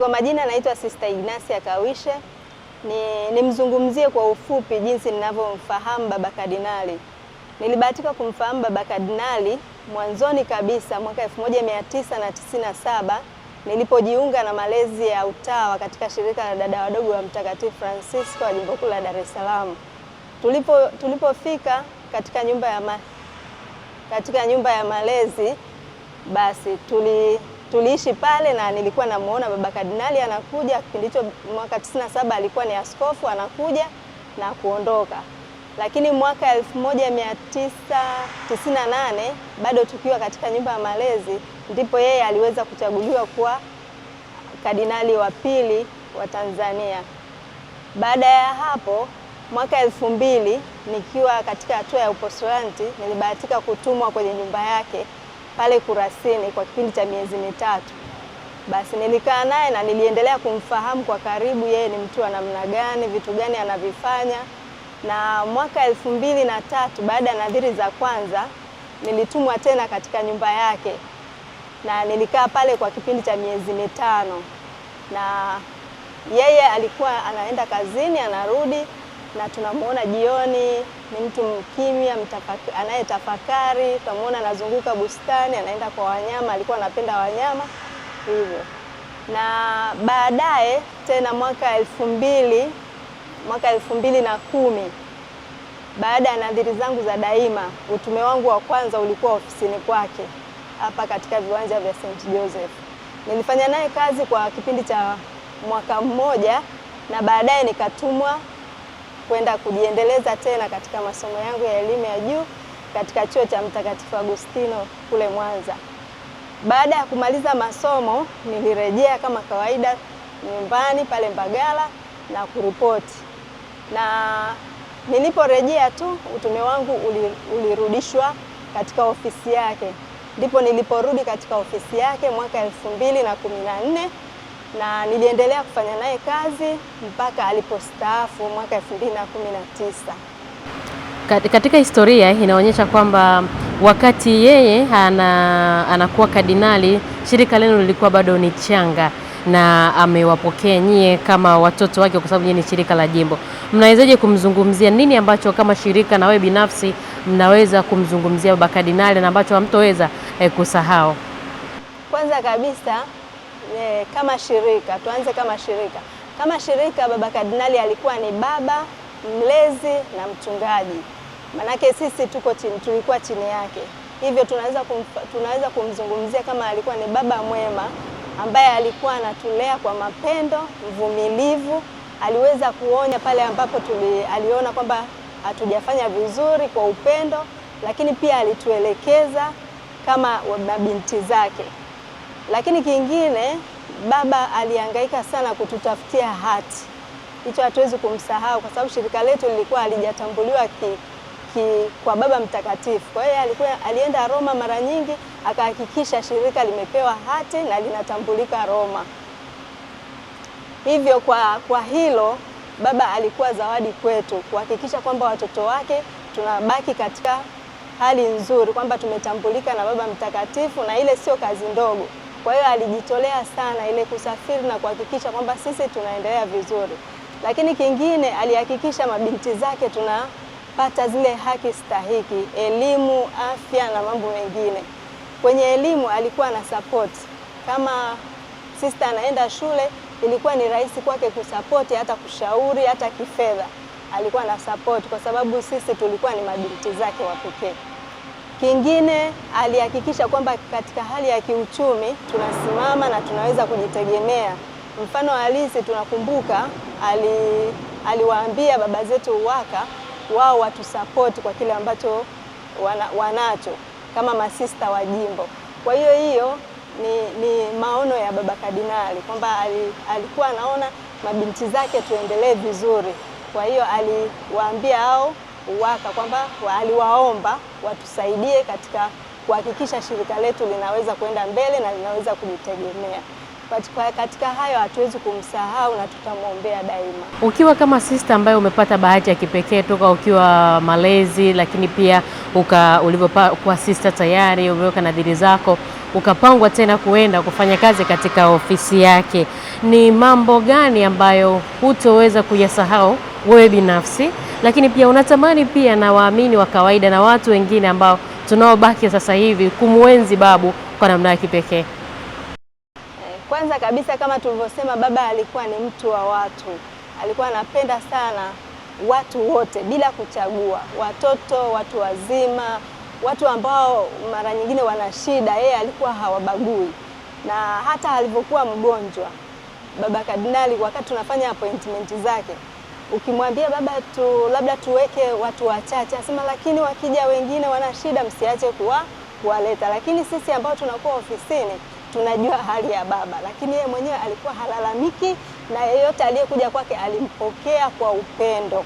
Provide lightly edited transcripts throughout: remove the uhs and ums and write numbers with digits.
Kwa majina naitwa Sister Ignacia Kawishe. Nimzungumzie kwa ufupi jinsi ninavyomfahamu Baba Kardinali. Nilibahatika kumfahamu Baba Kardinali mwanzoni kabisa mwaka 1997 nilipojiunga na malezi ya utawa katika shirika la dada wadogo wa Mtakatifu Francisco wa Jimbo Kuu la Dar es Salaam. Tulipofika katika nyumba ya malezi, basi tuliishi pale na nilikuwa namuona Baba Kardinali anakuja. Kipindi hicho mwaka 97 alikuwa ni askofu, anakuja na kuondoka. Lakini mwaka 1998 bado tukiwa katika nyumba ya malezi ndipo yeye aliweza kuchaguliwa kuwa kardinali wa pili wa Tanzania. Baada ya hapo mwaka 2000 nikiwa katika hatua ya upostulanti nilibahatika kutumwa kwenye nyumba yake pale Kurasini kwa kipindi cha miezi mitatu. Basi nilikaa naye na niliendelea kumfahamu kwa karibu, yeye ni mtu wa namna gani, vitu gani anavifanya. Na mwaka 2003 baada ya nadhiri za kwanza nilitumwa tena katika nyumba yake na nilikaa pale kwa kipindi cha miezi mitano. Na yeye alikuwa anaenda kazini, anarudi na tunamuona jioni ni mtu mkimya, anayetafakari. Tunamuona anazunguka bustani, anaenda kwa wanyama, alikuwa anapenda wanyama hivyo. Na baadaye tena mwaka 2010 baada ya nadhiri zangu za daima, utume wangu wa kwanza ulikuwa ofisini kwake hapa katika viwanja vya St. Joseph. Nilifanya naye kazi kwa kipindi cha mwaka mmoja na baadaye nikatumwa kwenda kujiendeleza tena katika masomo yangu ya elimu ya juu katika chuo cha Mtakatifu Agustino kule Mwanza. Baada ya kumaliza masomo nilirejea kama kawaida nyumbani pale Mbagala na kuripoti. Na niliporejea tu utume wangu ulirudishwa katika ofisi yake. Ndipo niliporudi katika ofisi yake mwaka 2014 na niliendelea kufanya naye kazi mpaka alipostaafu mwaka 2019. Katika historia inaonyesha kwamba wakati yeye anakuwa kardinali, shirika lenu lilikuwa bado ni changa na amewapokea nyie kama watoto wake kwa sababu nyie ni shirika la jimbo. Mnawezaje kumzungumzia, nini ambacho kama shirika na wewe binafsi mnaweza kumzungumzia Baba Kardinali na ambacho hamtoweza kusahau? Kwanza kabisa kama shirika, tuanze kama shirika. Kama shirika Baba Kardinali alikuwa ni baba, mlezi na mchungaji. Manake sisi tulikuwa chini yake. Hivyo tunaweza kumzungumzia kama alikuwa ni baba mwema ambaye alikuwa anatulea kwa mapendo, mvumilivu. Aliweza kuonya pale ambapo aliona kwamba hatujafanya vizuri kwa upendo, lakini pia alituelekeza kama mabinti zake. Lakini kingine, baba alihangaika sana kututafutia hati. Hicho hatuwezi kumsahau kwa sababu shirika letu lilikuwa halijatambuliwa kwa Baba Mtakatifu. Kwa hiyo alienda Roma mara nyingi akahakikisha shirika limepewa hati na linatambulika Roma. Hivyo kwa hilo baba alikuwa zawadi kwetu, kuhakikisha kwamba watoto wake tunabaki katika hali nzuri, kwamba tumetambulika na Baba Mtakatifu, na ile sio kazi ndogo. Kwa hiyo alijitolea sana ile kusafiri na kuhakikisha kwamba sisi tunaendelea vizuri. Lakini kingine, alihakikisha mabinti zake tunapata zile haki stahiki, elimu, afya na mambo mengine. Kwenye elimu alikuwa na support. Kama sister anaenda shule, ilikuwa ni rahisi kwake kusapoti, hata kushauri, hata kifedha. Alikuwa na support kwa sababu sisi tulikuwa ni mabinti zake wa pekee. Kingine, alihakikisha kwamba katika hali ya kiuchumi tunasimama na tunaweza kujitegemea. Mfano halisi tunakumbuka, aliwaambia baba zetu waka wao watu kwa kile ambacho wanacho kama masista wa jimbo. Kwa hiyo ni maono ya Baba Kardinali kwamba alikuwa anaona mabinti zake tuendelee vizuri. Kwa hiyo aliwaambia hao waka kwamba aliwaomba watusaidie katika kuhakikisha shirika letu linaweza kwenda mbele na linaweza kujitegemea. Katika hayo hatuwezi kumsahau na tutamwombea daima. Ukiwa kama sister ambaye umepata bahati ya kipekee toka ukiwa malezi, lakini pia ulivyokuwa sister tayari umeweka nadhiri zako, ukapangwa tena kuenda kufanya kazi katika ofisi yake, ni mambo gani ambayo hutoweza kuyasahau wewe binafsi, lakini pia unatamani pia na waamini wa kawaida na watu wengine ambao tunaobaki sasa hivi kumwenzi babu kwa namna ya kipekee? Kwanza kabisa, kama tulivyosema, baba alikuwa ni mtu wa watu. Alikuwa anapenda sana watu wote bila kuchagua, watoto, watu wazima, watu ambao mara nyingine wana shida, yeye alikuwa hawabagui. Na hata alivyokuwa mgonjwa, baba Kardinali, wakati tunafanya appointment zake, ukimwambia baba labda tuweke watu wachache, asema lakini wakija wengine wana shida msiache kuwaleta. Lakini sisi ambao tunakuwa ofisini tunajua hali ya baba, lakini yeye mwenyewe alikuwa halalamiki, na yeyote aliyekuja kwake alimpokea kwa upendo.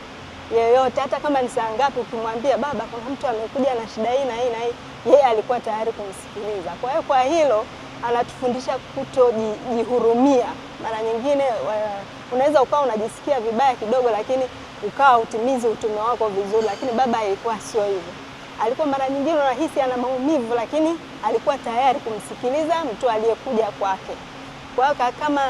Yeyote, hata kama ni saa ngapi, ukimwambia baba kuna mtu amekuja na shida hii na hii na hii, yeye alikuwa tayari kumsikiliza. Kwa hiyo kwa hilo anatufundisha kutojihurumia. Mara nyingine unaweza ukawa unajisikia vibaya kidogo, lakini ukawa utimizi utume wako vizuri, lakini baba alikuwa sio hivyo. Alikuwa mara nyingine unahisi ana maumivu, lakini alikuwa tayari kumsikiliza mtu aliyekuja kwake. Kwa hiyo kama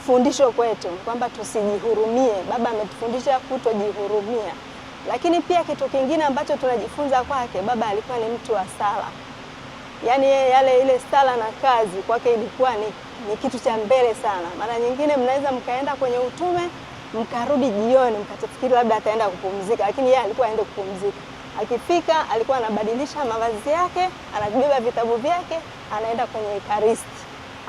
fundisho kwetu kwamba tusijihurumie, baba ametufundisha kutojihurumia. Lakini pia kitu kingine ambacho tunajifunza kwake, baba alikuwa ni mtu wa sala. Yaani ile sala na kazi kwake ilikuwa ni kitu cha mbele sana. Mara nyingine mnaweza mkaenda kwenye utume, mkarudi jioni mkafikiri labda ataenda kupumzika, lakini yeye alikuwa aende kupumzika. Akifika alikuwa anabadilisha mavazi yake, anabeba vitabu vyake, anaenda kwenye ekaristi,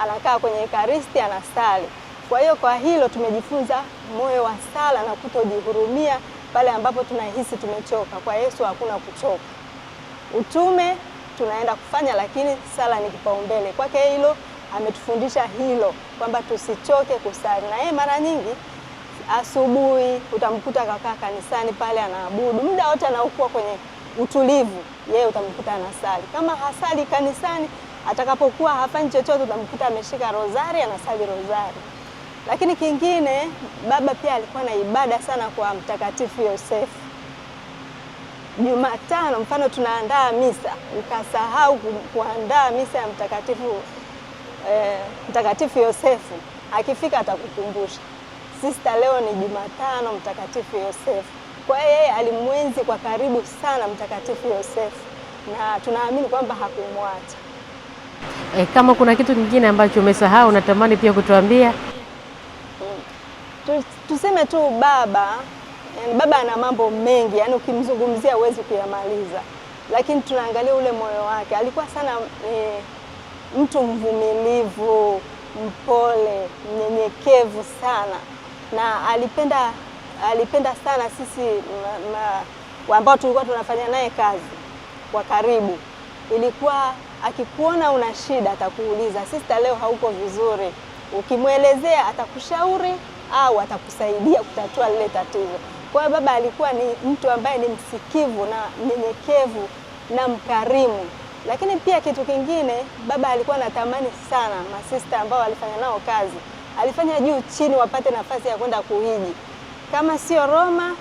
anakaa kwenye ekaristi, anasali. Kwa hiyo kwa hilo tumejifunza moyo wa sala na kutojihurumia pale ambapo tunahisi tumechoka. Kwa Yesu hakuna kuchoka. Utume tunaenda kufanya, lakini sala ni kipaumbele. Kwake hilo ametufundisha hilo kwamba tusichoke kusali. Na yeye mara nyingi asubuhi utamkuta kakaa kanisani pale anaabudu, muda wote anaokuwa kwenye utulivu, yeye utamkuta anasali. Kama hasali kanisani, atakapokuwa hafanyi chochote utamkuta ameshika rozari, anasali rozari. Lakini kingine, baba pia alikuwa na ibada sana kwa Mtakatifu Yosefu. Jumatano mfano tunaandaa misa, ukasahau kuandaa misa ya Mtakatifu Yosefu, akifika atakukumbusha, sister, leo ni Jumatano Mtakatifu Yosefu. Kwa hiyo yeye alimwenzi kwa karibu sana Mtakatifu Yosefu, na tunaamini kwamba hakumwacha. Kama kuna kitu kingine ambacho umesahau natamani pia kutuambia. Tuseme tu baba, yani baba ana mambo mengi, yani ukimzungumzia huwezi kuyamaliza, lakini tunaangalia ule moyo wake. Alikuwa sana mtu mvumilivu, mpole, mnyenyekevu sana, na alipenda sana sisi ambao tulikuwa tunafanya naye kazi kwa karibu. Ilikuwa akikuona una shida atakuuliza, sister, leo hauko vizuri. Ukimwelezea atakushauri au atakusaidia kutatua lile tatizo. Kwa hiyo baba alikuwa ni mtu ambaye ni msikivu na mnyenyekevu na mkarimu. Lakini pia kitu kingine, baba alikuwa anatamani sana masista ambao alifanya nao kazi, alifanya juu chini wapate nafasi ya kwenda kuhiji. Kama sio Roma,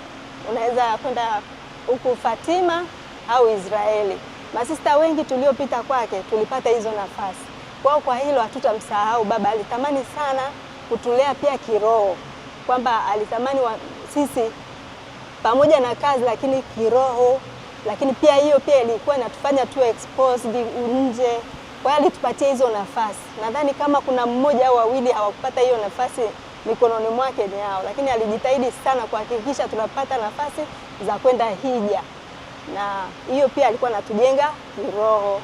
unaweza kwenda huku Fatima au Israeli. Masista wengi tuliopita kwake tulipata hizo nafasi. Kwa hilo hatutamsahau baba. Alitamani sana kutulea pia kiroho, kwamba alitamani sisi pamoja na kazi lakini kiroho, lakini pia hiyo pia ilikuwa inatufanya tu exposed nje. Kwa hiyo alitupatia hizo nafasi. Nadhani kama kuna mmoja au wawili hawakupata hiyo nafasi mikononi mwake ni hao, lakini alijitahidi sana kuhakikisha tunapata nafasi za kwenda hija, na hiyo pia alikuwa anatujenga kiroho.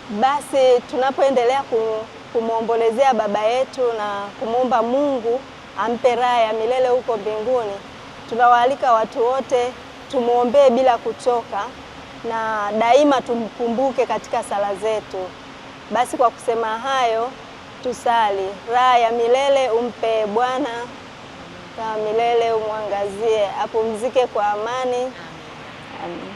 Basi tunapoendelea kumwombolezea baba yetu na kumwomba Mungu ampe raha ya milele huko mbinguni, tunawaalika watu wote tumuombee bila kuchoka na daima tumkumbuke katika sala zetu. Basi kwa kusema hayo, tusali. Raha ya milele umpe Bwana, raha milele umwangazie, apumzike kwa amani. Amen.